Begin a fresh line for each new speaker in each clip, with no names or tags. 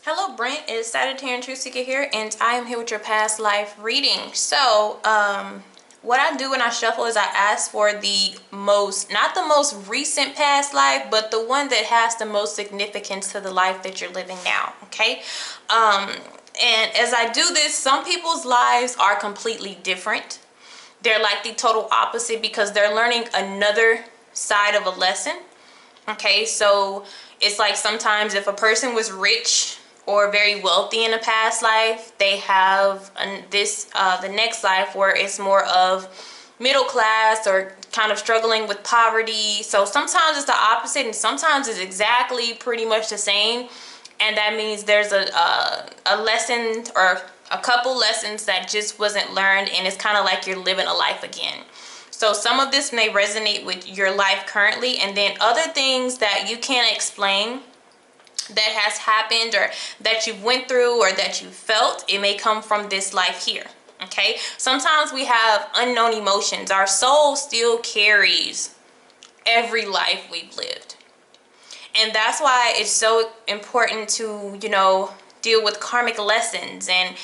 Hello, Brent. It's Sagittarian Truth Seeker here, and I am here with your past life reading. So, what I do when I shuffle is I ask for the most, not the most recent past life, but the one that has the most significance to the life that you're living now. Okay. And as I do this, some people's lives are completely different. They're like the total opposite because they're learning another side of a lesson. Okay, so it's like sometimes if a person was rich or very wealthy in a past life, they have the next life where it's more of middle class or kind of struggling with poverty. So sometimes it's the opposite, and sometimes it's exactly pretty much the same. And that means there's a lesson or a couple lessons that just wasn't learned, and it's kind of like you're living a life again. So some of this may resonate with your life currently, and then other things that you can't explain that has happened or that you went through or that you felt, it may come from this life here. Okay, sometimes we have unknown emotions. Our soul still carries every life we've lived, and that's why it's so important to deal with karmic lessons and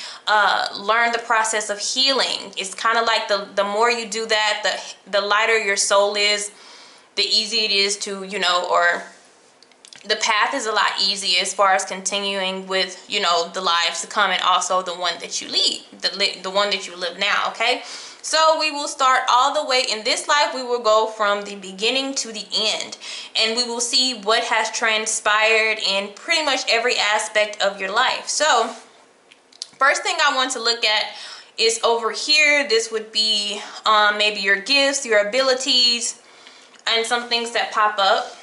learn the process of healing. It's kind of like the more you do that, the lighter your soul is, the easier it is to or the path is a lot easier as far as continuing with the lives to come, and also the one that you lead, the one that you live now. Okay, so we will start all the way in this life. We will go from the beginning to the end, and we will see what has transpired in pretty much every aspect of your life. So first thing I want to look at is over here. This would be maybe your gifts, your abilities, and some things that pop up.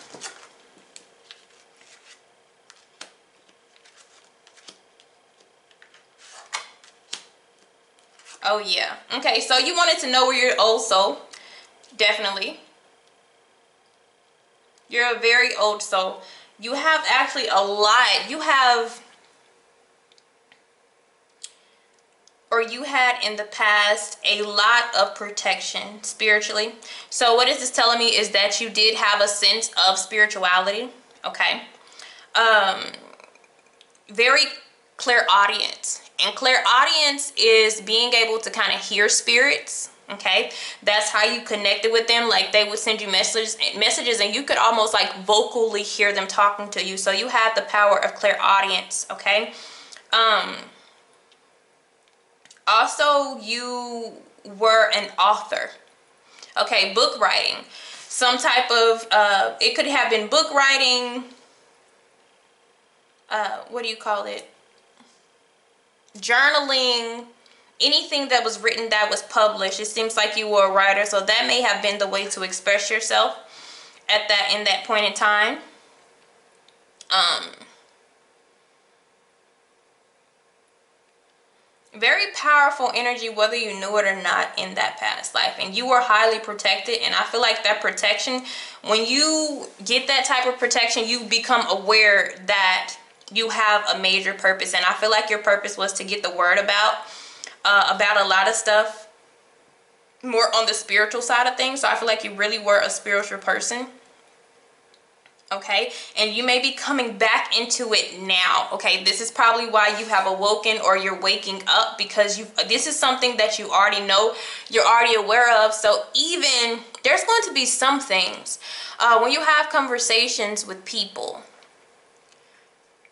Oh yeah. Okay, so you wanted to know where your old soul. Definitely. You're a very old soul. You have actually a lot. You have, or you had in the past, a lot of protection spiritually. So what is this telling me is that you did have a sense of spirituality. Okay. Very clairaudience. And clairaudience is being able to kind of hear spirits. Okay, that's how you connected with them. Like they would send you messages, and you could almost like vocally hear them talking to you. So you had the power of clairaudience. Okay. Also, you were an author. Okay, book writing. Some type of it could have been book writing. What do you call it? Journaling, anything that was written that was published. It seems like you were a writer, so that may have been the way to express yourself in that point in time. Very powerful energy, whether you knew it or not, in that past life, and you were highly protected. And I feel like that protection, when you get that type of protection, you become aware that you have a major purpose. And I feel like your purpose was to get the word about a lot of stuff, more on the spiritual side of things. So I feel like you really were a spiritual person. Okay, and you may be coming back into it now. Okay, this is probably why you have awoken, or you're waking up, because this is something that you already know, you're already aware of. So even there's going to be some things when you have conversations with people,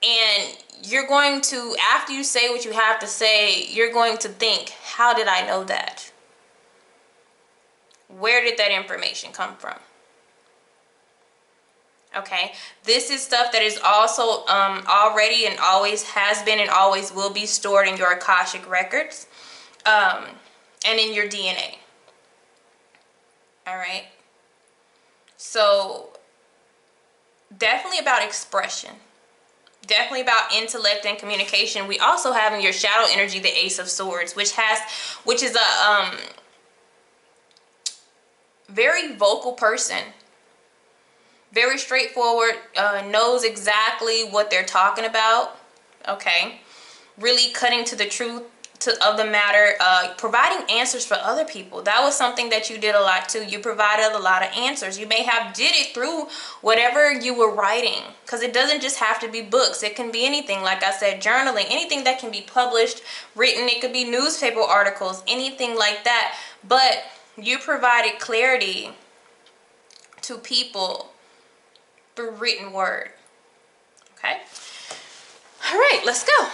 and you're going to, after you say what you have to say, you're going to think, how did I know that? Where did that information come from? Okay, this is stuff that is also already and always has been and always will be stored in your Akashic records and in your DNA. All right, so definitely about expression, definitely about intellect and communication. We also have in your shadow energy the Ace of Swords, which is a very vocal person. Very straightforward, knows exactly what they're talking about. Okay, really cutting to the truth, of the matter, providing answers for other people. That was something that you did a lot too. You provided a lot of answers. You may have did it through whatever you were writing, because it doesn't just have to be books. It can be anything. Like I said, journaling, anything that can be published, written. It could be newspaper articles, anything like that. But you provided clarity to people through written word. Okay. All right, let's go.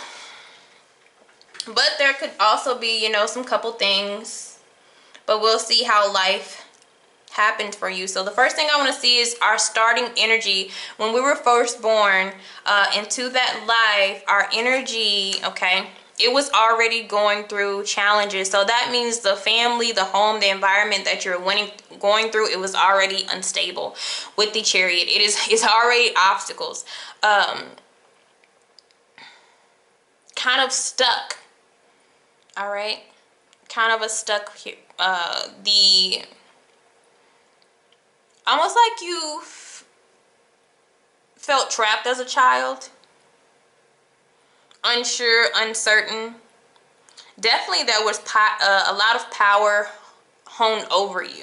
But there could also be, you know, some couple things, but we'll see how life happened for you. So the first thing I want to see is our starting energy. When we were first born into that life, our energy, okay, it was already going through challenges. So that means the family, the home, the environment that you're going through, it was already unstable. With the Chariot, it's already obstacles, kind of stuck. All right, kind of a stuck here. Almost like you felt trapped as a child, unsure, uncertain. Definitely there was a lot of power honed over you,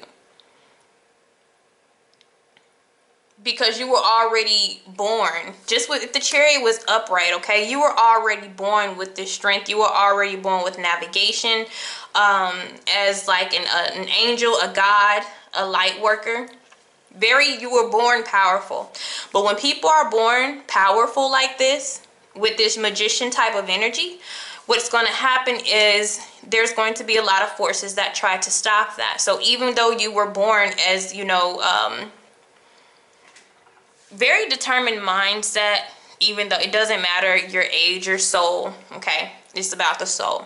because you were already born. Just with, if the Chariot was upright, okay, you were already born with this strength. You were already born with navigation, as like an angel, a god, a light worker. You were born powerful. But when people are born powerful like this, with this magician type of energy, what's going to happen is there's going to be a lot of forces that try to stop that. So even though you were born as, you know, very determined mindset, even though it doesn't matter your age or soul, okay, it's about the soul.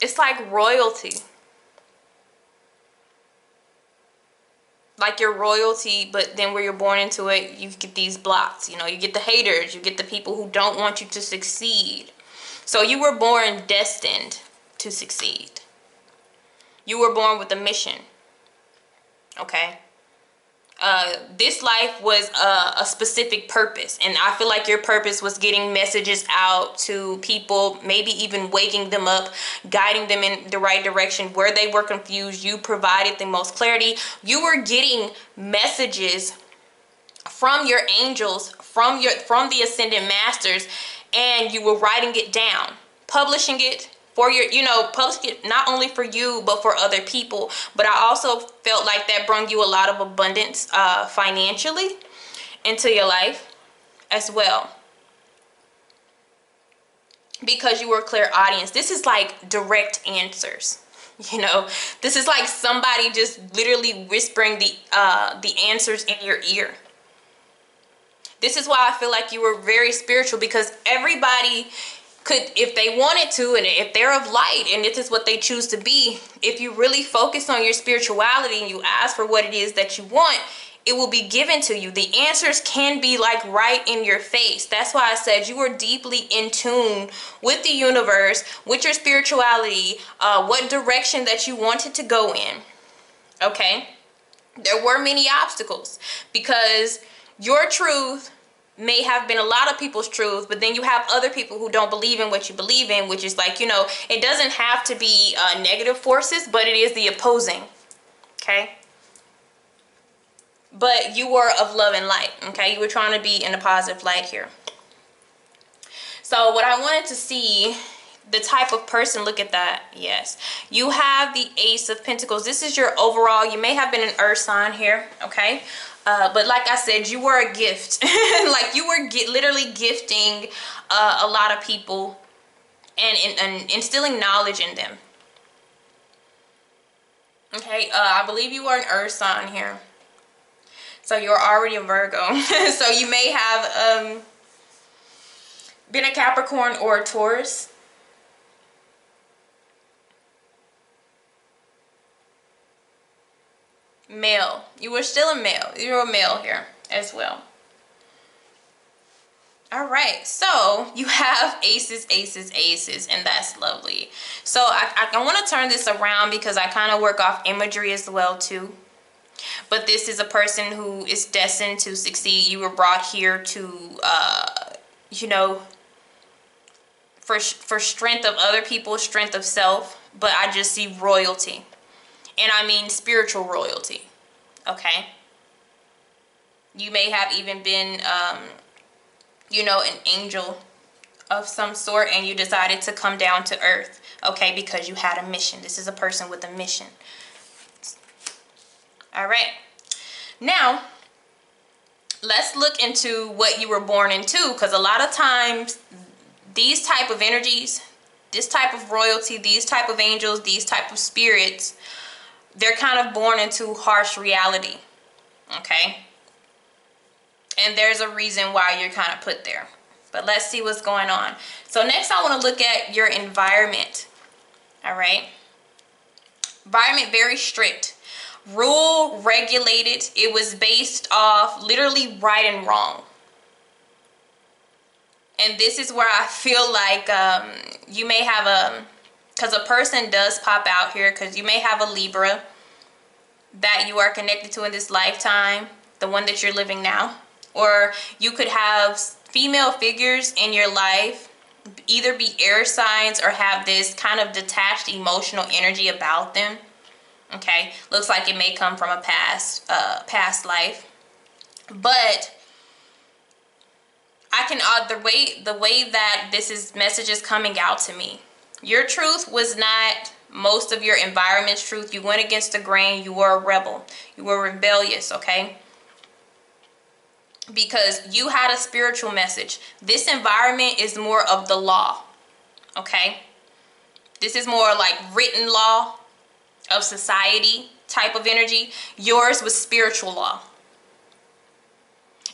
It's like royalty, like your royalty, but then where you're born into it, you get these blocks. You know, you get the haters, you get the people who don't want you to succeed. So you were born destined to succeed. You were born with a mission. Okay, this life was a specific purpose, and I feel like your purpose was getting messages out to people, maybe even waking them up, guiding them in the right direction. Where they were confused, you provided the most clarity. You were getting messages from your angels, from the ascended masters, and you were writing it down, publishing it for your, you know, post it not only for you but for other people. But I also felt like that brought you a lot of abundance financially into your life as well, because you were a clear audience. This is like direct answers, you know. This is like somebody just literally whispering the answers in your ear. This is why I feel like you were very spiritual, because everybody could, if they wanted to, and if they're of light and this is what they choose to be, if you really focus on your spirituality and you ask for what it is that you want, it will be given to you. The answers can be like right in your face. That's why I said you were deeply in tune with the universe, with your spirituality, what direction that you wanted to go in. Okay, there were many obstacles, because your truth may have been a lot of people's truth, but then you have other people who don't believe in what you believe in, which is like, you know, it doesn't have to be negative forces, but it is the opposing. Okay, but you were of love and light. Okay, you were trying to be in a positive light here. So what I wanted to see, the type of person, look at that. Yes, you have the Ace of Pentacles. This is your overall. You may have been an earth sign here. Okay, but like I said, you were a gift. Like you were literally gifting a lot of people and instilling knowledge in them. Okay, I believe you are an earth sign here, so you're already a Virgo. So you may have been a Capricorn or a Taurus. Male. You were still a male. You're a male here as well. All right, so you have aces, aces, aces, and that's lovely. So I want to turn this around, because I kind of work off imagery as well too. But this is a person who is destined to succeed. You were brought here to you know, for strength of other people, strength of self, but I just see royalty. And I mean spiritual royalty, okay? You may have even been, you know, an angel of some sort, and you decided to come down to earth, okay, because you had a mission. This is a person with a mission. All right. Now, let's look into what you were born into, because a lot of times these type of energies, this type of royalty, these type of angels, these type of spirits, they're kind of born into harsh reality, okay? And there's a reason why you're kind of put there. But let's see what's going on. So next I want to look at your environment. All right. Environment, very strict. Rule, regulated. It was based off literally right and wrong. And this is where I feel like you may have because a person does pop out here, because you may have a Libra that you are connected to in this lifetime, the one that you're living now. Or you could have female figures in your life either be air signs or have this kind of detached emotional energy about them. Okay, looks like it may come from a past life, but I can the way that this message is coming out to me. Your truth was not most of your environment's truth. You went against the grain. You were a rebel. You were rebellious. Okay. Because you had a spiritual message. This environment is more of the law, okay? This is more like written law of society type of energy. Yours was spiritual law.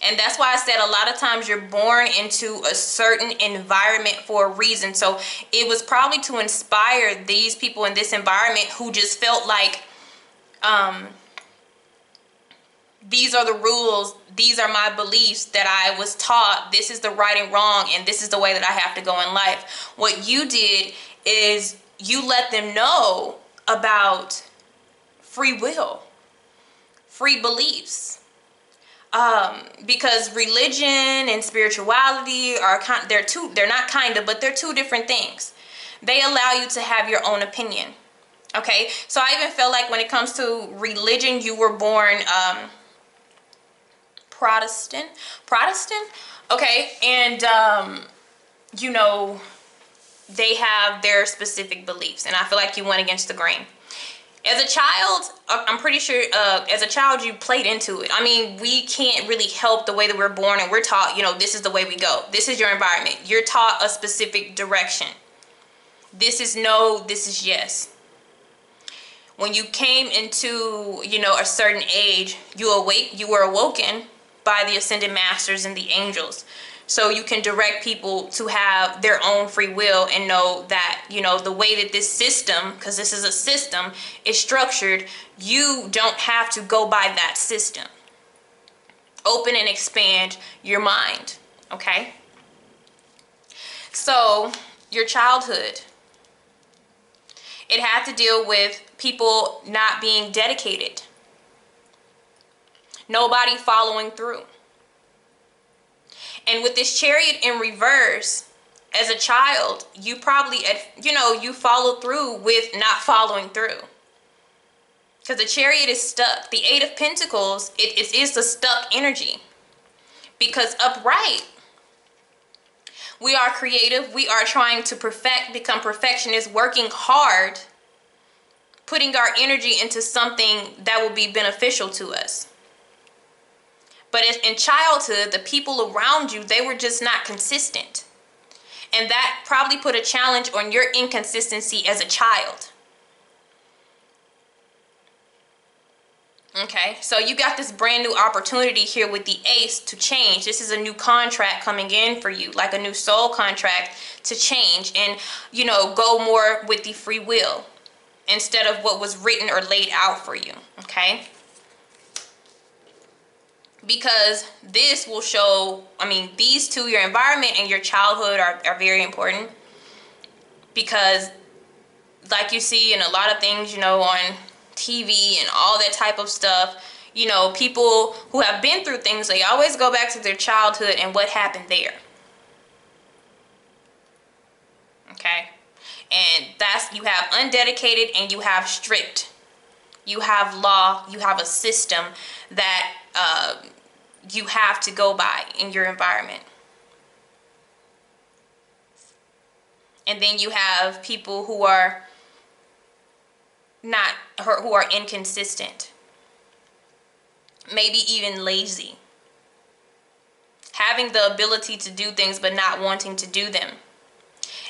And that's why I said a lot of times you're born into a certain environment for a reason. So it was probably to inspire these people in this environment who just felt like, these are the rules, these are my beliefs that I was taught, this is the right and wrong, and this is the way that I have to go in life. What you did is you let them know about free will, free beliefs. Because religion and spirituality are they're two different things. They allow you to have your own opinion. Okay, so I even feel like when it comes to religion, you were born Protestant, okay, and you know, they have their specific beliefs, and I feel like you went against the grain. As a child, I'm pretty sure as a child you played into it. I mean, we can't really help the way that we're born, and we're taught, you know, this is the way we go. This is your environment. You're taught a specific direction. This is no, this is yes. When you came into, you know, a certain age, you were awoken by the ascended masters and the angels. So you can direct people to have their own free will and know that, you know, the way that this system, because this is a system, is structured, you don't have to go by that system. Open and expand your mind, okay? So your childhood, it had to deal with people not being dedicated. Nobody following through. And with this Chariot in reverse, as a child, you probably, you know, you followed through with not following through. Because the Chariot is stuck. The Eight of Pentacles, it is the stuck energy. Because upright, we are creative. We are trying to become perfectionists, working hard, putting our energy into something that will be beneficial to us. But in childhood, the people around you, they were just not consistent. And that probably put a challenge on your inconsistency as a child. Okay, so you got this brand new opportunity here with the Ace to change. This is a new contract coming in for you, like a new soul contract to change and, you know, go more with the free will instead of what was written or laid out for you, okay? Because this will show, I mean, these two, your environment and your childhood are very important. Because like you see in a lot of things, you know, on TV and all that type of stuff, you know, people who have been through things, they always go back to their childhood and what happened there. Okay. And that's, you have undedicated and you have strict. You have law, you have a system that you have to go by in your environment. And then you have people who are who are inconsistent, maybe even lazy, having the ability to do things but not wanting to do them.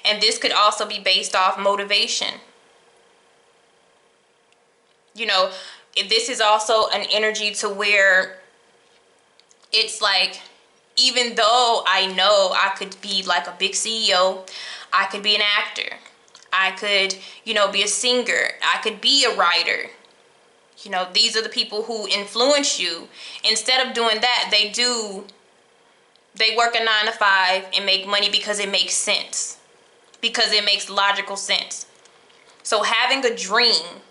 And this could also be based off motivation. You know, this is also an energy to where it's like, even though I know I could be like a big CEO, I could be an actor, I could, you know, be a singer, I could be a writer. You know, these are the people who influence you. Instead of doing that, they work a 9 to 5 and make money because it makes sense. Because it makes logical sense. So having a dream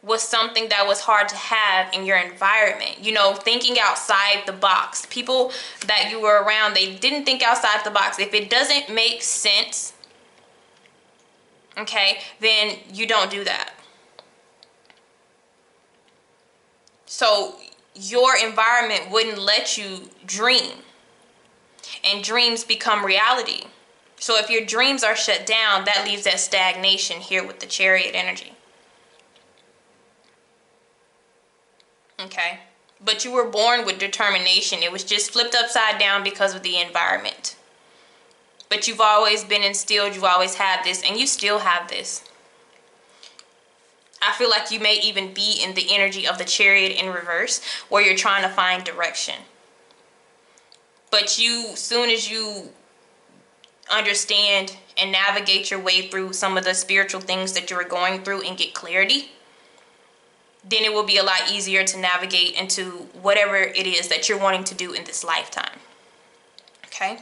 was something that was hard to have in your environment. You know, thinking outside the box. People that you were around, they didn't think outside the box. If it doesn't make sense, okay, then you don't do that. So your environment wouldn't let you dream. And dreams become reality. So if your dreams are shut down, that leaves that stagnation here with the Chariot energy. Okay. But you were born with determination. It was just flipped upside down because of the environment. But you've always been instilled, you've always had this, and you still have this. I feel like you may even be in the energy of the Chariot in reverse, where you're trying to find direction. But soon as you understand and navigate your way through some of the spiritual things that you are going through and get clarity, then it will be a lot easier to navigate into whatever it is that you're wanting to do in this lifetime. Okay?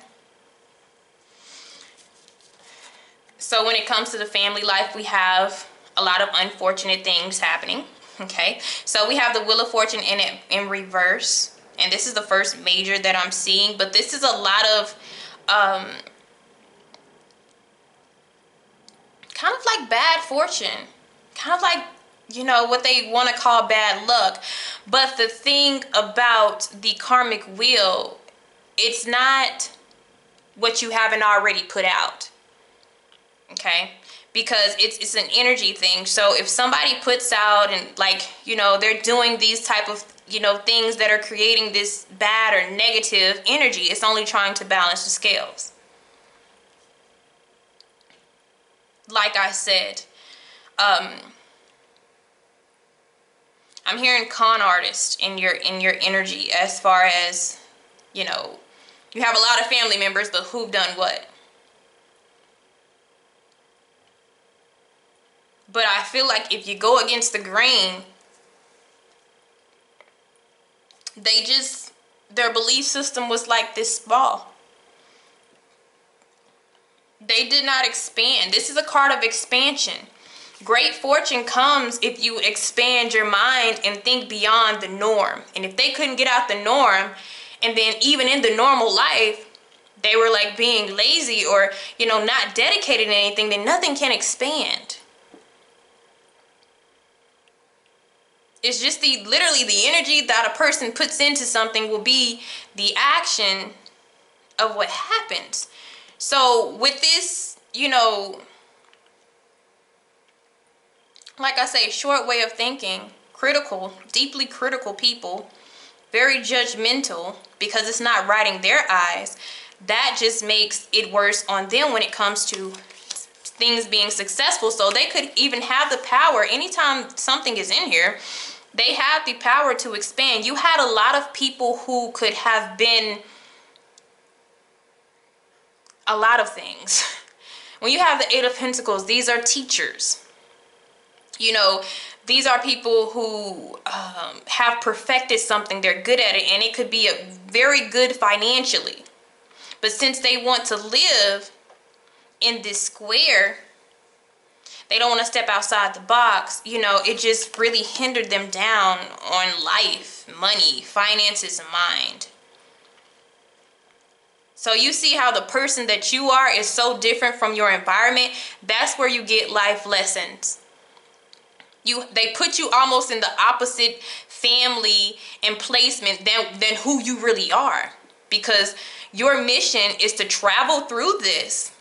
So when it comes to the family life, we have a lot of unfortunate things happening. Okay? So we have the Wheel of Fortune in reverse. And this is the first major that I'm seeing. But this is a lot of kind of like bad fortune. Kind of like, you know, what they want to call bad luck. But the thing about the karmic wheel, it's not what you haven't already put out. Okay? Because it's an energy thing. So if somebody puts out and, like, you know, they're doing these type of, you know, things that are creating this bad or negative energy, it's only trying to balance the scales. Like I said, I'm hearing con artist in your energy, as far as, you know, you have a lot of family members, but who've done what? But I feel like if you go against the grain, their belief system was like this ball. They did not expand. This is a card of expansion. Great fortune comes if you expand your mind and think beyond the norm. And if they couldn't get out the norm, and then even in the normal life, they were like being lazy or, you know, not dedicated to anything, then nothing can expand. It's just literally the energy that a person puts into something will be the action of what happens. So with this, you know, like I say, short way of thinking, critical, deeply critical people, very judgmental because it's not right in their eyes, that just makes it worse on them when it comes to things being successful. So they could even have the power, anytime something is in here, they have the power to expand. You had a lot of people who could have been a lot of things. When you have the Eight of Pentacles, these are teachers. You know, these are people who have perfected something. They're good at it, and it could be very good financially. But since they want to live in this square, they don't want to step outside the box. You know, it just really hindered them down on life, money, finances, and mind. So you see how the person that you are is so different from your environment. That's where you get life lessons. They put you almost in the opposite family and placement than who you really are. Because your mission is to travel through this,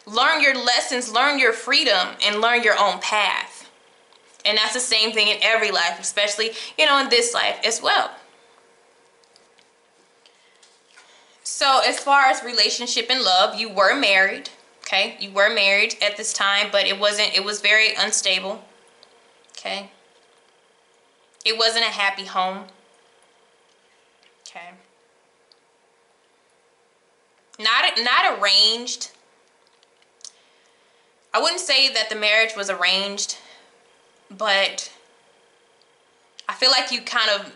learn your lessons, learn your freedom, and learn your own path. And that's the same thing in every life, especially, in this life as well. So as far as relationship and love, you were married, okay? You were married at this time, but it was very unstable, okay? It wasn't a happy home, okay? Not arranged. I wouldn't say that the marriage was arranged, but I feel like you kind of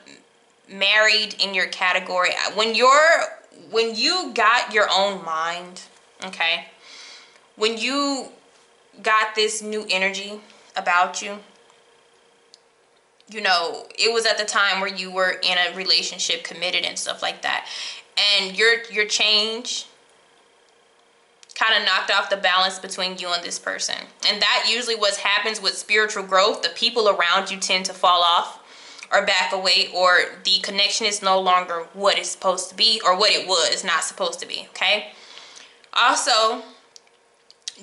married in your category. When you got your own mind, okay? When you got this new energy about you, it was at the time where you were in a relationship, committed and stuff like that. And your change kind of knocked off the balance between you and this person. And that usually what happens with spiritual growth. The people around you tend to fall off or back away, or the connection is no longer what it's supposed to be, or what it was not supposed to be, okay? Also,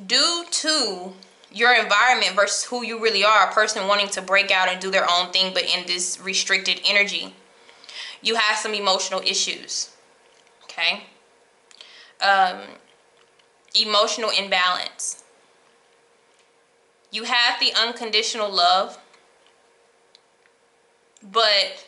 due to your environment versus who you really are, a person wanting to break out and do their own thing but in this restricted energy, you have some emotional issues, okay? Emotional imbalance. You have the unconditional love, but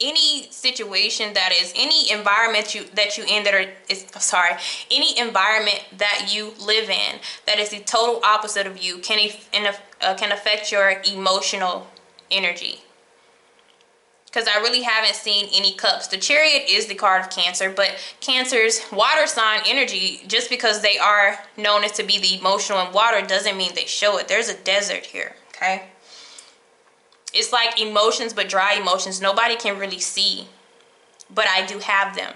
any situation that is, any environment that you in that are any environment that you live in that is the total opposite of you can affect your emotional energy. Because I really haven't seen any cups. The Chariot is the card of Cancer, but Cancer's water sign energy, just because they are known as to be the emotional and water, doesn't mean they show it. There's a desert here, okay? It's like emotions, but dry emotions. Nobody can really see, but I do have them.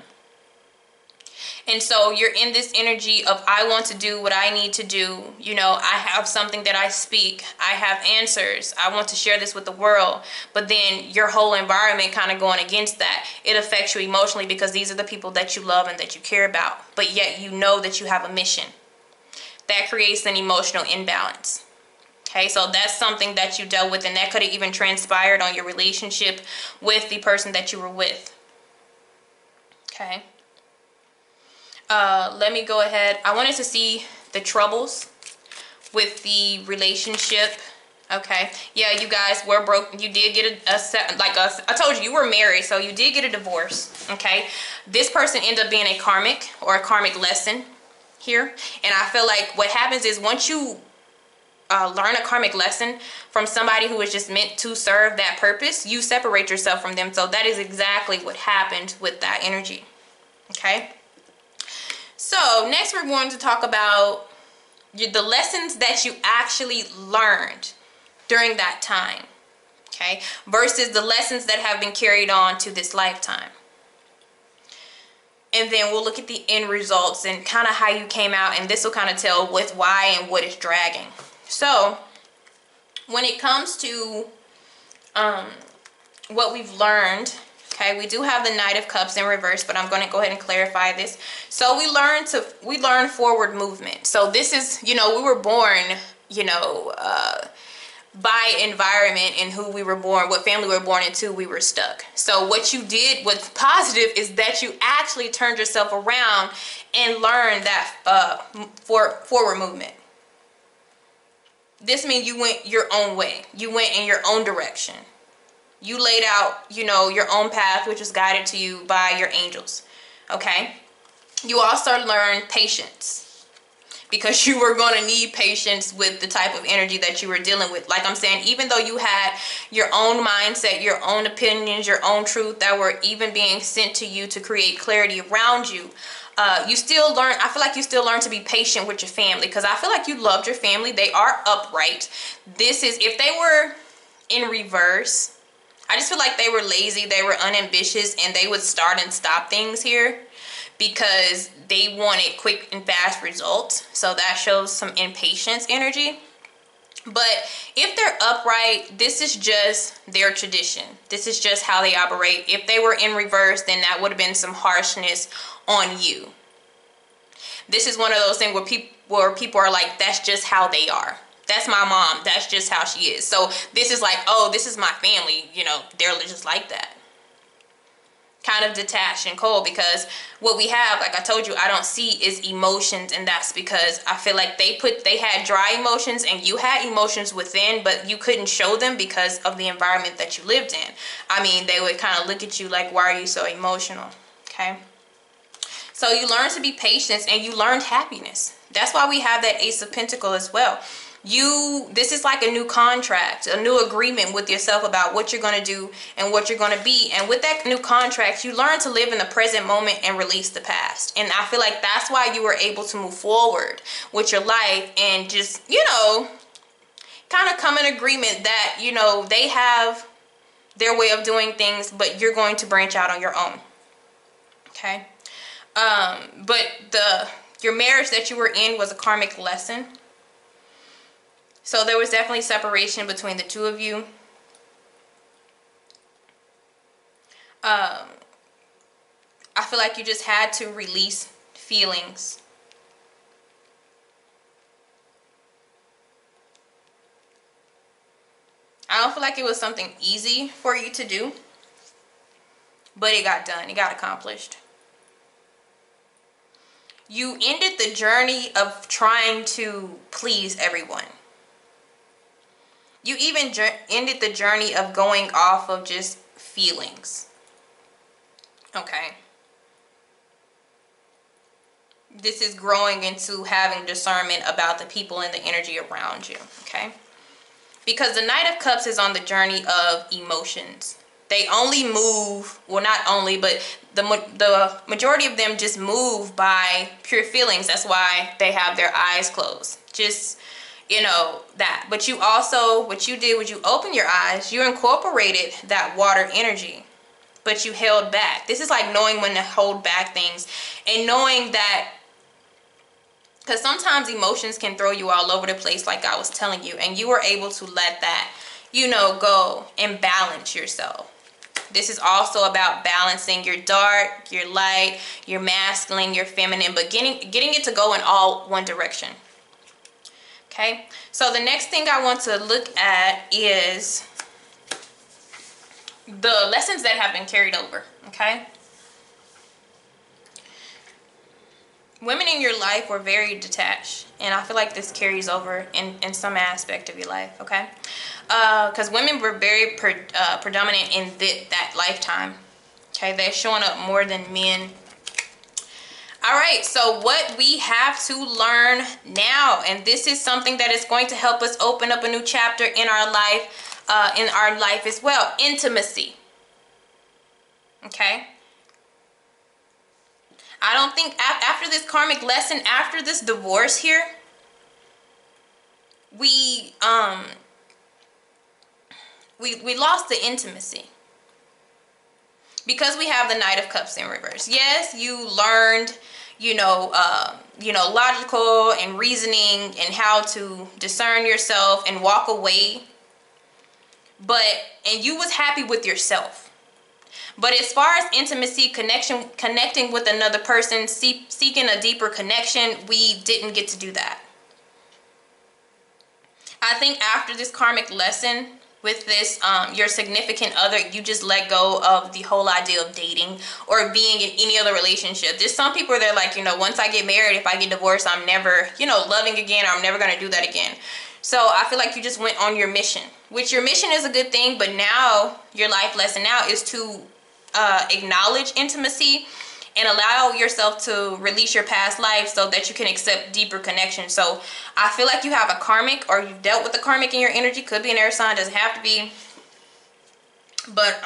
And so you're in this energy of, I want to do what I need to do. I have something that I speak. I have answers. I want to share this with the world. But then your whole environment kind of going against that. It affects you emotionally because these are the people that you love and that you care about. But yet you know that you have a mission. That creates an emotional imbalance. Okay, so that's something that you dealt with, and that could have even transpired on your relationship with the person that you were with. Okay. Let me go ahead. I wanted to see the troubles with the relationship. Okay. Yeah, you guys were broke. You did get I told you were married, so you did get a divorce. Okay. This person ended up being a karmic or a karmic lesson here. And I feel like what happens is once you learn a karmic lesson from somebody who is just meant to serve that purpose, you separate yourself from them. So that is exactly what happened with that energy. Okay. So next we're going to talk about the lessons that you actually learned during that time, okay, versus the lessons that have been carried on to this lifetime. And then we'll look at the end results and kind of how you came out, and this will kind of tell what's why and what is dragging. So when it comes to what we've learned, okay, we do have the Knight of Cups in reverse, but I'm going to go ahead and clarify this. So we learn forward movement. So this is, we were born, by environment and who we were born, what family we were born into, we were stuck. So what you did, what's positive, is that you actually turned yourself around and learned that forward movement. This means you went your own way. You went in your own direction. You laid out, your own path, which was guided to you by your angels, okay? You also learned patience, because you were going to need patience with the type of energy that you were dealing with. Like I'm saying, even though you had your own mindset, your own opinions, your own truth that were even being sent to you to create clarity around you, you still learn. I feel like you still learn to be patient with your family, because I feel like you loved your family. They are upright. This is, if they were in reverse, I just feel like they were lazy, they were unambitious, and they would start and stop things here. because they wanted quick and fast results. So that shows some impatience energy. But if they're upright, this is just their tradition. This is just how they operate. If they were in reverse, then that would have been some harshness on you. This is one of those things where people are like, that's just how they are. That's my mom. That's just how she is. So this is like, oh, this is my family. You know, they're just like that. Kind of detached and cold, because what we have, like I told you, I don't see is emotions, and that's because I feel like they had dry emotions and you had emotions within, but you couldn't show them because of the environment that you lived in. I mean, they would kind of look at you like, why are you so emotional? Okay. So you learn to be patient, and you learned happiness. That's why we have that Ace of Pentacles as well. This is like a new contract, a new agreement with yourself about what you're going to do and what you're going to be. And with that new contract, you learn to live in the present moment and release the past. And I feel like that's why you were able to move forward with your life and just, you know, kind of come in agreement that, you know, they have their way of doing things, but you're going to branch out on your own. Okay. But your marriage that you were in was a karmic lesson. So there was definitely separation between the two of you. I feel like you just had to release feelings. I don't feel like it was something easy for you to do, but it got done. It got accomplished. You ended the journey of trying to please everyone. You even ended the journey of going off of just feelings. Okay. This is growing into having discernment about the people and the energy around you. Okay. Because the Knight of Cups is on the journey of emotions. They only move, well, not only, but the majority of them just move by pure feelings. That's why they have their eyes closed. Just, you know, that. But you also, what you did was you opened your eyes, you incorporated that water energy, but you held back. This is like knowing when to hold back things and knowing that, because sometimes emotions can throw you all over the place, like I was telling you, and you were able to let that, you know, go and balance yourself. This is also about balancing your dark, your light, your masculine, your feminine, but getting it to go in all one direction. Okay, so the next thing I want to look at is the lessons that have been carried over. Okay, women in your life were very detached, and I feel like this carries over in some aspect of your life. Okay, because women were very predominant in that lifetime. Okay, they're showing up more than men. All right, so what we have to learn now, and this is something that is going to help us open up a new chapter in our life as well. Intimacy. Okay. I don't think after this karmic lesson, after this divorce here, we lost the intimacy. Because we have the Knight of Cups in reverse. Yes, you learned, logical and reasoning and how to discern yourself and walk away. And you was happy with yourself. But as far as intimacy, connecting with another person, seeking a deeper connection, we didn't get to do that. I think after this karmic lesson, with this, your significant other, you just let go of the whole idea of dating or being in any other relationship. There's some people that are like, once I get married, if I get divorced, I'm never, loving again, or I'm never going to do that again. So I feel like you just went on your mission, which your mission is a good thing, but now your life lesson now is to acknowledge intimacy and allow yourself to release your past life so that you can accept deeper connection. So I feel like you have a karmic, or you've dealt with the karmic in your energy. Could be an air sign, doesn't have to be. But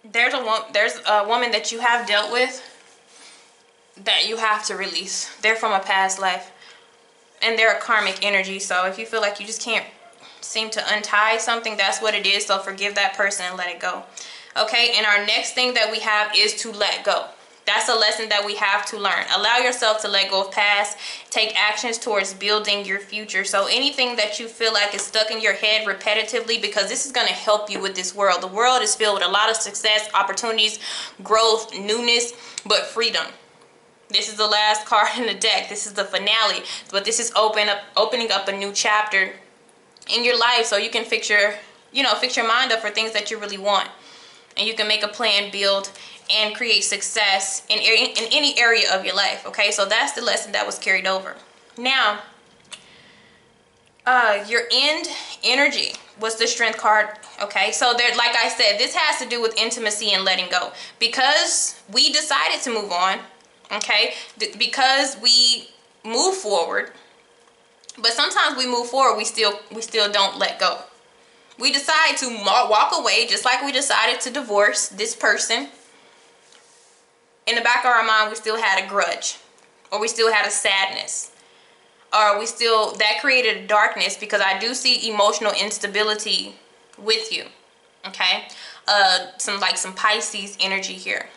there's a woman that you have dealt with that you have to release. They're from a past life, and they're a karmic energy. So if you feel like you just can't seem to untie something. That's what it is. So forgive that person and let it go. Okay, and our next thing that we have is to let go. That's a lesson that we have to learn. Allow yourself to let go of past. Take actions towards building your future. So anything that you feel like is stuck in your head repetitively, because this is going to help you with this world. The world is filled with a lot of success, opportunities, growth, newness, but freedom. This is the last card in the deck. This is the finale. But this is opening up a new chapter in your life, so you can fix your mind up for things that you really want. And you can make a plan, build, and create success in any area of your life. Okay, so that's the lesson that was carried over. Now, your end energy was the Strength card. Okay, so there, like I said, this has to do with intimacy and letting go, because we decided to move on. Okay, because we move forward, but sometimes we move forward, we still don't let go. We decide to walk away, just like we decided to divorce this person. In the back of our mind, we still had a grudge, or we still had a sadness, or that created a darkness, because I do see emotional instability with you. Okay, some Pisces energy here.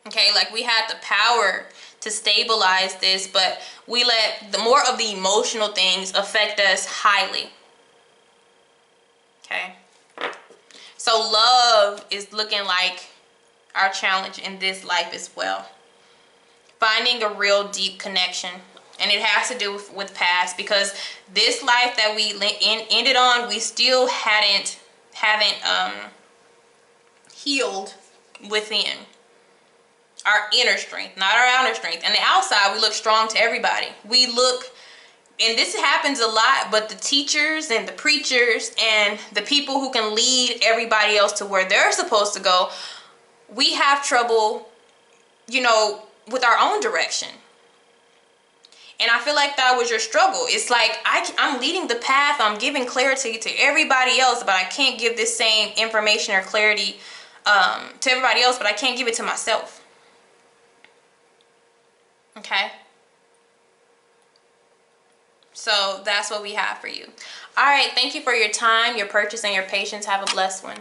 Okay, like we had the power to stabilize this, but we let the more of the emotional things affect us highly. Okay, so love is looking like our challenge in this life as well. Finding a real deep connection, and it has to do with past, because this life that we ended on, we still haven't healed within. Our inner strength, not our outer strength. And the outside, we look strong to everybody. And this happens a lot, but the teachers and the preachers and the people who can lead everybody else to where they're supposed to go, we have trouble, with our own direction. And I feel like that was your struggle. It's like, I'm leading the path, I'm giving clarity to everybody else, but I can't give this same information or clarity to everybody else, but I can't give it to myself. Okay? So that's what we have for you. All right, thank you for your time, your purchase, and your patience. Have a blessed one.